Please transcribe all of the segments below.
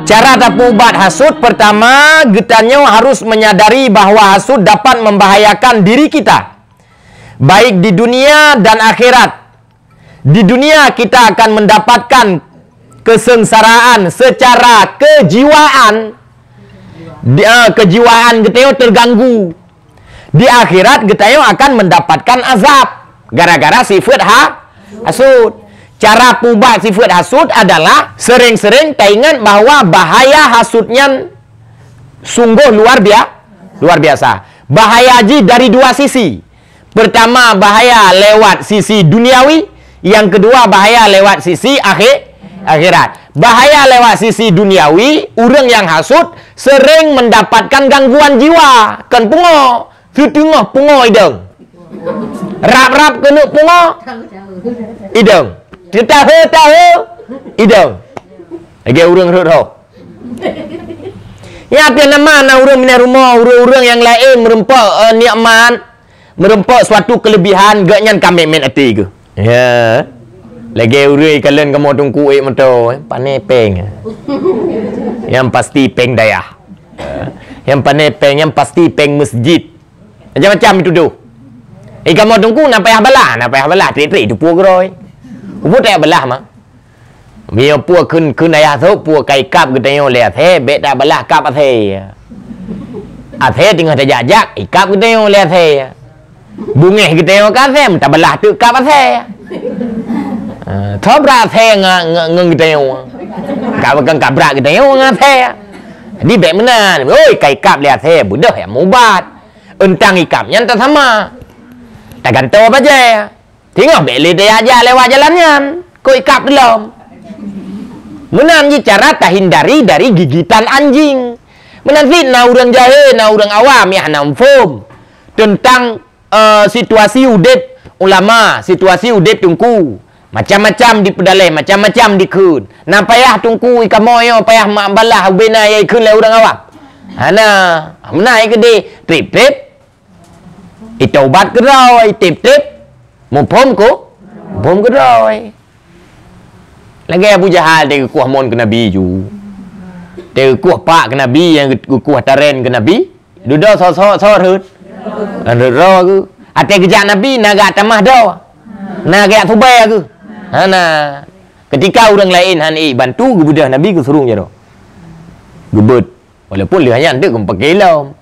Cara dapat ubat hasud, pertama, getanyo harus menyadari bahawa hasud dapat membahayakan diri kita, baik di dunia dan akhirat. Di dunia kita akan mendapatkan kesengsaraan secara kejiwaan. Kejiwaan getanyo terganggu. Di akhirat getanyo akan mendapatkan azab gara-gara sifat hasud. Cara pubat sifat hasud adalah sering-sering ingat bahawa bahaya hasudnya sungguh luar biasa. Bahaya ji dari dua sisi. Pertama, bahaya lewat sisi duniawi. Yang kedua, bahaya lewat sisi akhirat. Bahaya lewat sisi duniawi, orang yang hasud sering mendapatkan gangguan jiwa. Kan pungo, tengah pungo hidung. Rap-rap kena pungo hidung. Kita tahu hidung. Lagi orang roh. Ya, apa nama orang minat rumah, orang yang lain merempak nikmat, merempak suatu kelebihan, gaknya kami main hati ke. Ya. Lagi urui kalian kamu tungku motor, pandai peng. Yang pasti peng dayah. Yang pandai peng, yang pasti peng masjid. Macam-macam itu tu. Kamu tungku nak payah balah, trik-trik tu puak roy. Puak tak balah mah. Biar puak kun dayah tu, puak kai kap getanyo lihat he, bet tak balah kap athe. Athe tengah terjajak, kap getanyo lihat he. Bungeh getanyo kasem, tak balah tu kap athe. Thobra the ngeng getanyo. Kap kabrak getanyo ngathe. Di bet menan. Oi, kai kap lihat he, budah ya mubat. Entang ikapnya tak sama. Tak gantung apa je. Tengok beli dia aja lewat jalannya. Kau ikap dalam. Menan je cara tak hindari dari gigitan anjing. Menan fitnah orang jahil, orang awam ya namfum tentang situasi udip ulama, situasi udip tungku. Macam-macam di pedalai, macam-macam di kun. Nak payah tungku ikan moyo, payah mak balah ubena yang kun le orang awam. Hana, menai ke di trip-trip. Itobat ke roy, tip-tip. Mupom ke roy. Lagi Abu Jahal dia kuah mon ke Nabi ju. Dia kuah pak ke Nabi yang kuah taren ke Nabi. Duda so rut. Ro ke. Ate kejak Nabi naga tamah dah. Naga tubai ke. Hana. Ketika orang lain bantu ke budak Nabi ke suruh je dah. Gebut. Walaupun dia hanya ada pakai ilmu.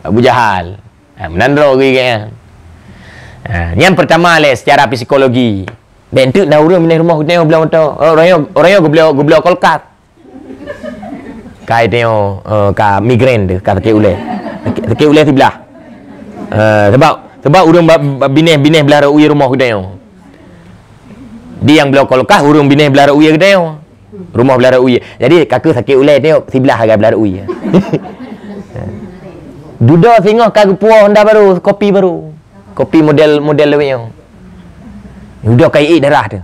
Abu Jahal. Menandro ke kan. Yang pertama secara psikologi. Bentuk dah orang minat rumah kita belah mata. Orang gublau kolkat. Kai tengok ka migren tu, ka sakit ulai. Sakit ulai sebelah. Sebab orang bineh belah uya rumah kita tengok. Dia yang belah kolkat, orang bineh belah uya kita tengok. Rumah belah uya. Jadi kakak sakit ulai tengok sebelah agak belah uya. Duda tengok kagak puas Honda baru, kopi baru. Kopi model lebihnya. Duda kai darah tu.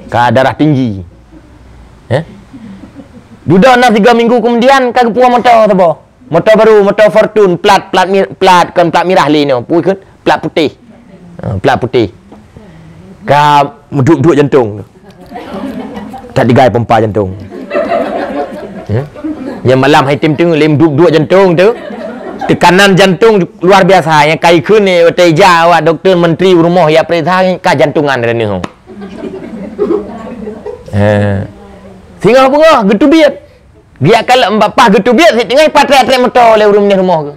Ka darah tinggi. Duda nak 3 minggu kemudian kagak puas motor tu boh. Motor baru, motor Fortune, plat merah li ni. Pui ke plat putih. Plat putih. Ka duduk jantung tu. Tak digai pompa jantung. Yang malam hai tim tengok lem duduk jantung tu. Tekanan jantung luar biasa yang kai kun ni teja awak doktor menteri rumah ya perintah ka jantungan ada ni. Singa apa getubiat. Dia kalau bapa getubiat tengah patrai motor le rumah ke.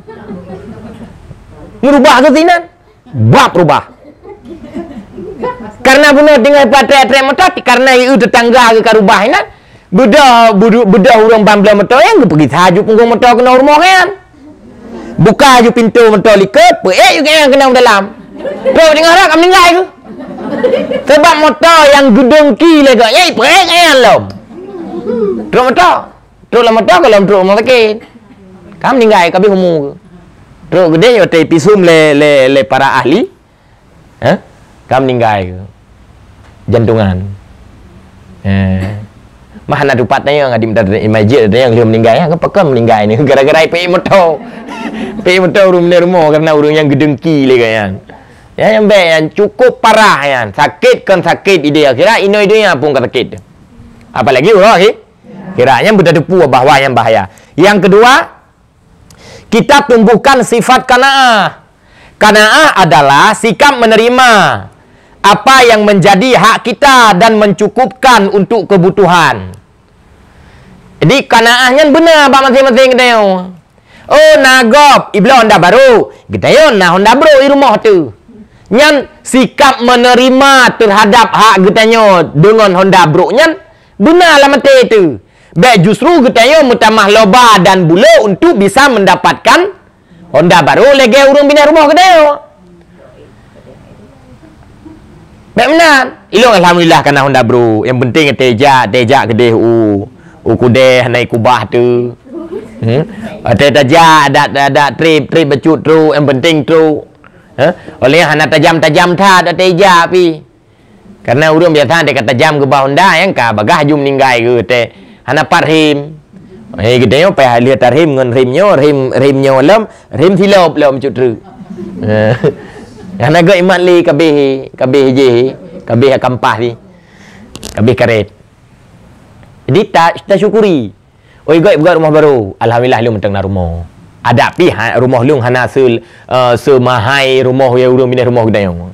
Merubah ke sinan? Bab rubah. Karena benar dengan patrai motor karena itu tetangga ke rubah ini. Budak orang bambla motor yang pergi tajuk punggung motor kena rumah kan. Buka je pintu motor liket, peek juga yang kena dalam. Terus dengar tak meninggal ke? Sebab motor yang gedengki le gak, peek kan lom. Terus motor kalau terus rumah sakit. Kamu meninggal ke habis umur ke? Terus gede yo te pisum le para ahli. Kamu meninggal ke? Jantungan. Mah nak dupat tanya ngadi minta imagine ada yang dia meninggal ya kepekam meninggal ni gara-gara PI motor. PI motor rumah karena orang yang gedengki le kan. Ya yang baik yang cukup parah kan. Sakit kan sakit ide akhirnya ide yang pun sakit. Apalagi orang Kiranya berdepu bahwa yang bahaya. Yang kedua, kita tumbuhkan sifat qanaah. Qanaah adalah sikap menerima apa yang menjadi hak kita dan mencukupkan untuk kebutuhan. Jadi qanaahnya benar bab masing-masing kita. Oh, nagop ibla Honda baru. Kita nah Honda baru di rumah tu. Nyan sikap menerima terhadap hak kita dengan Honda baru nyan benarlah mati itu. Baik justru kita mutamah loba dan bulu untuk bisa mendapatkan Honda baru lagi urang bina rumah kita. Baik benar. Ilong alhamdulillah kena Honda baru. Yang penting tejak kedeh kudeh naik kubah tu. Ada trip becut tu, yang penting tu. Oleh hana tajam-tajam tha ada tejak pi. Karena urang biasa dia kata tajam ke bah Honda yang ka bagah jum ninggai ke te. Hana parhim. Kita yo pa lihat tarhim ngan rimnyo lam rim silop lam cutru. Hana go imat li kabeh je kabeh kampah ni. Kabeh karet. Jadi kita syukuri. Oi go buat rumah baru. Alhamdulillah lu mentang rumah. Ada pi rumah lu hana semahai rumah yang urang bina rumah kita yo.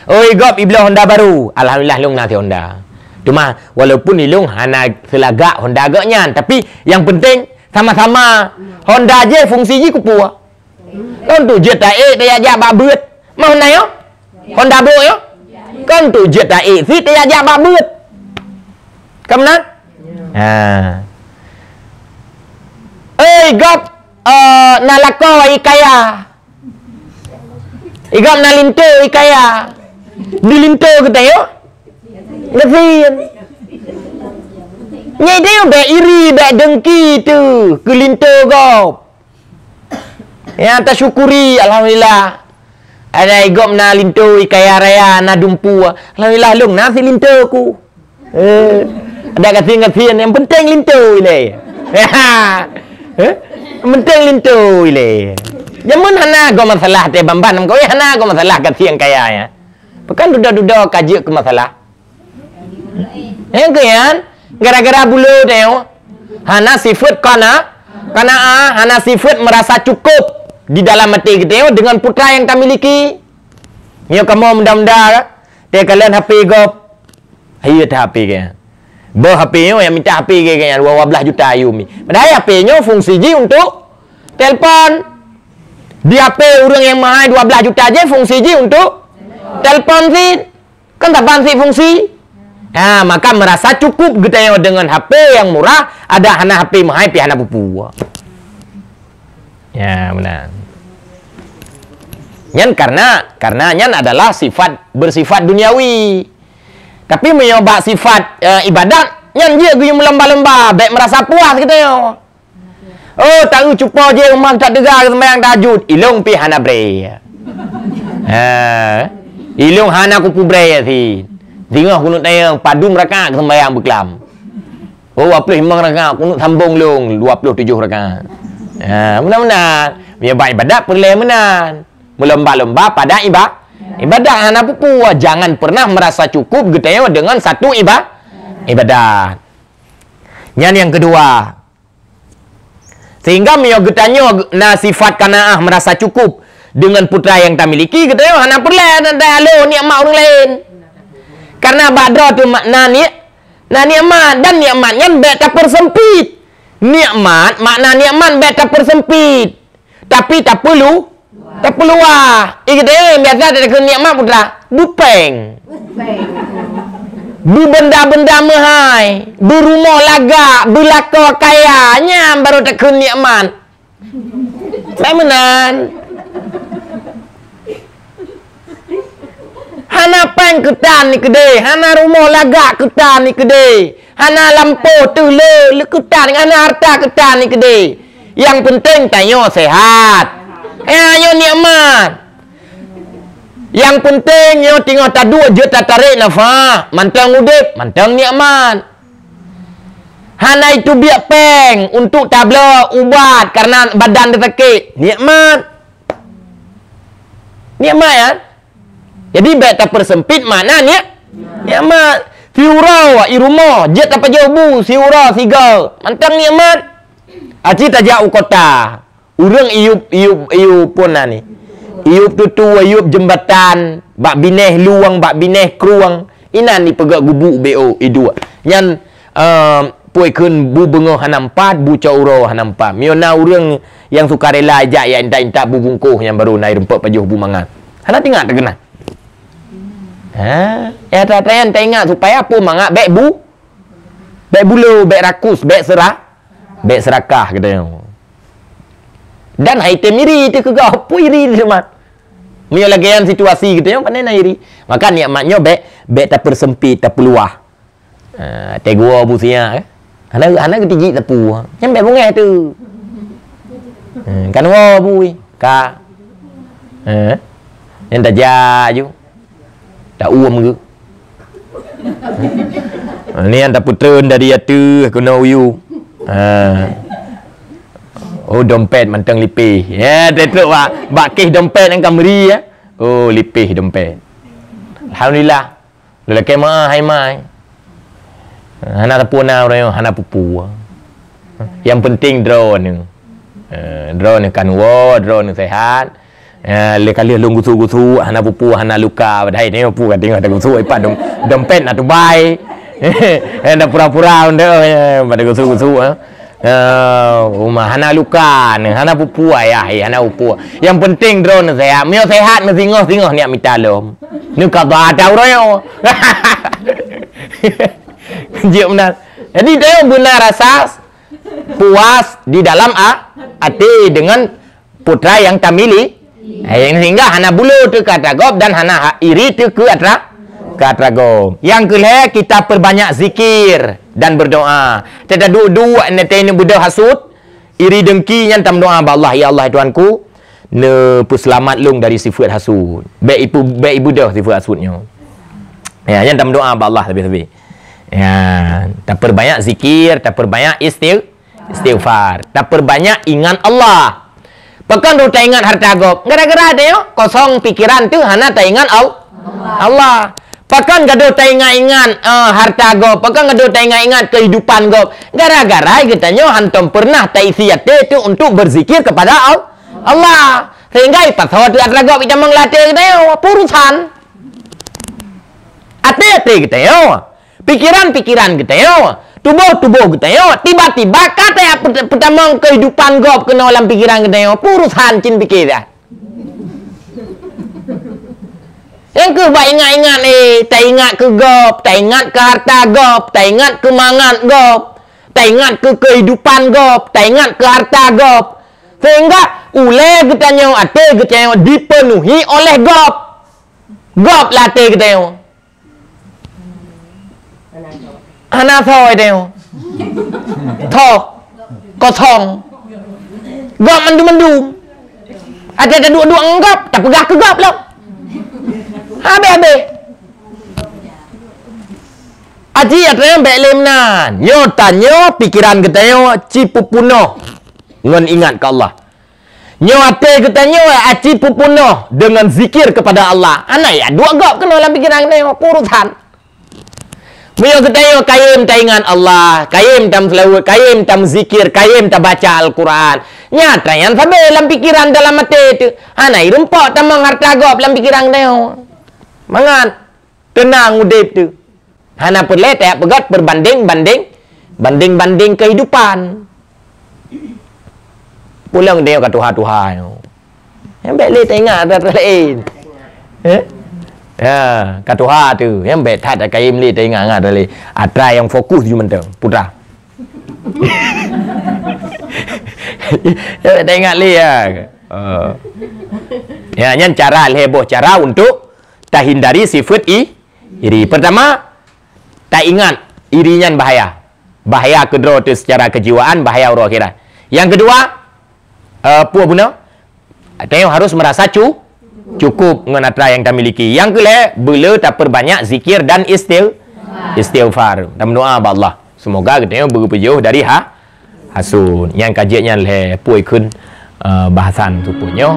Oi go ibla Honda baru. Alhamdulillah lu nanti Honda. Cuma walaupun ilung hana selagak Honda agaknya, tapi yang penting sama-sama Honda je fungsi je kupu. Kan tu je tae dia ajak bak beut. Mau Honda yo? Honda bro yo? Kan tu je tae si dia ajak bak beut. Kamna? Ha. Gop nalako ikaya. Igop nalinto ikaya. Dilinto kita yo? Ngefin. Nyai dia bek iri, bek dengki tu. Kelinto gop. Yang tak syukuri, alhamdulillah. Ada igop na linto ikaya raya na dumpu. Alhamdulillah long na si linto ku. Ada kasihan yang penting linto ile. Penting linto ile. Jamun hana go masalah te bamban kau hana go masalah kasihan kaya ya. Bukan duda-duda kaji ke masalah. Yang kian gara-gara bulu teo hana sifat qanaah hana sifat merasa cukup di dalam hati kita dengan putra yang kita miliki. Nyo kamu mudah-mudah te kalian HP gop. Ayo ta HP ke. Bo HP nyo yang minta HP ke kan 12 juta ayu mi. Padahal HP nyo fungsi ji untuk telefon. Di HP orang yang mahal 12 juta aja fungsi ji untuk telefon sih. Kan tak pansi fungsi. Maka merasa cukup kita dengan HP yang murah, ada hana HP mahal pi hana pupu. Ya, benar. Nyan karena nyan adalah bersifat duniawi. Tapi menyoba sifat ibadat, nyan je guyung melomba-lomba, baik merasa puas kita yo. Oh, tahu cupa je rumah tak dengar sembahyang tahajud, ilung pi hana bre. Ilung hana kupu bre si. Tengah kunut tayang padu mereka sembahyang berkelam. Oh, 25 rakaat kunut sambung long 27 rakaat. Benar-benar menyoba ibadat perlu menan. Melomba-lomba pada ibadat hana pupu. Jangan pernah merasa cukup gitu dengan satu ibadat. Yang kedua, sehingga mio getanyo na sifat qanaah merasa cukup dengan putra yang tak miliki gitu hana perlu ada lo nikmat orang lain. Karena badra tu makna nikmat dan nikmatnya tak persempit. Makna nikmat tak persempit. Tapi tak perlu kita biasa ada nikmat putra bupeng. Bu benda-benda mahal, berumah lagak, belaka kayanya baru tak nikmat. Benar. Hana peng ketan ni kedai, hana rumah lagak ketan ni kedai, hana lampu tu le ketan, hana harta ketan ni kedai. Yang penting tanya sehat. Ayo nikmat. Yang penting yo tengok tadu je tak tarik nafas, mantang udip, mantang nikmat. Hana itu biak peng untuk tablet ubat karena badan dia sakit, nikmat. Nikmat ya. Jadi baik tak persempit maknanya nikmat. Fiura iruma jet apa jauh bu siura siga mantang nikmat aci tajak ukota urang iup pun ni iup tutu iup jembatan bak bineh luang bak bineh kruang inan ni pegak gubuk bo idua yan puai kun bu bengoh hanampat bu cauro hanampat miona urang yang sukarela ajak ya inta bu bungkuh yang baru naik rempok pajuh bu mangan hana tinggal terkena ya tatayan tak ingat supaya apa mangak bek bulu bek rakus bek serakah kata dan item iri tu kegau apa iri tu mat mio lagian situasi gitu yang pandai nak iri maka nikmatnya bek tak persempit tak peluah tegua busia anak ketiji tepu yang bek bungai tu kan wo bui ka yang tak jaju tak uam ke ni yang tak putern dari atu kena uyu oh dompet mantang lipih ya tetuk bak kes dompet yang kameri ya oh lipih dompet alhamdulillah lelaki mah hai mai hana tapuna orang hana pupu yang penting drone drone kan drone sehat lekali long gusu hana pupu hana luka badai ni pupu kan tengok ada gusu ipa dompet nak tubai anda pura-pura pada gusu rumah hana luka hana pupu ayah hana pupu yang penting drone sehat mio sehat mesti singoh ni minta lom ni kata ada orang jauh benar jadi dia benar rasa puas di dalam hati dengan putra yang tamili sehingga hana bulu tu kata gob dan hana iri tu ke kata gob yang kelih kita perbanyak zikir dan berdoa tidak dua ini budak hasud iri dengki yang tam doa Allah ya Allah Tuanku ne puselamat lung dari sifat hasud baik ibu dah sifat hasudnya ya yang tam doa Allah lebih ya tak perbanyak zikir tak perbanyak istighfar tak perbanyak ingat Allah. Pekan tu tak ingat harta gob. Gara-gara dia kosong pikiran tu hana tak ingat Allah. Pekan gado tak ingat harta gob. Pekan gado tak ingat kehidupan gob. Gara-gara katanya hantum pernah tak isi hati tu untuk berzikir kepada Allah. Sehingga pas hot harta gob kita menglatih kita purusan. Hati-hati kita pikiran-pikiran kita tubuh kita tiba-tiba kata pertama kehidupan gob kena dalam pikiran kita purusan cin pikir dah yang ke buat ingat-ingat tak ingat ke gob tak ingat ke harta gob tak ingat ke mangat gob tak ingat ke kehidupan gob tak ingat ke harta gob sehingga kita hati kita dipenuhi oleh gob latih kita hana thôi đều tho kosong gop mendum ada dua enggap tak pegah ke gop lah habis aji ada belem nan yo tanyo pikiran kita yo cipupuno ngan ingat ke Allah nyo ate kita nyo aci pupuno dengan zikir kepada Allah anak ya dua gop kena dalam pikiran kita yo purusan Mio kita kayem tak ingat Allah, kayem tam selawat, kayem tam zikir, kayem tak baca Al-Quran. Nyata yang sabar dalam pikiran dalam hati itu. Hanai rumpok tamang harta gob dalam pikiran dia. Mangat tenang udip tu. Hana perle tak pegat berbanding kehidupan. Pulang dia kat Tuhan. Yang baik le tak ingat ada lain. Ya, katuha tu yang bet tak kaim li tak ingat dali atra yang fokus ju mentang putra ya tak ingat li ya ya yang cara heboh cara untuk tak hindari sifat iri pertama tak ingat irinya bahaya kedua tu secara kejiwaan bahaya roh akhirat yang kedua puas guna tengok harus merasa cukup dengan atra yang kita miliki. Yang kelima, bela tak perbanyak zikir dan istighfar. Dan doa kepada Allah. Semoga kita berjauh dari hasud. Yang kajiannya le puai kun bahasan tu punya.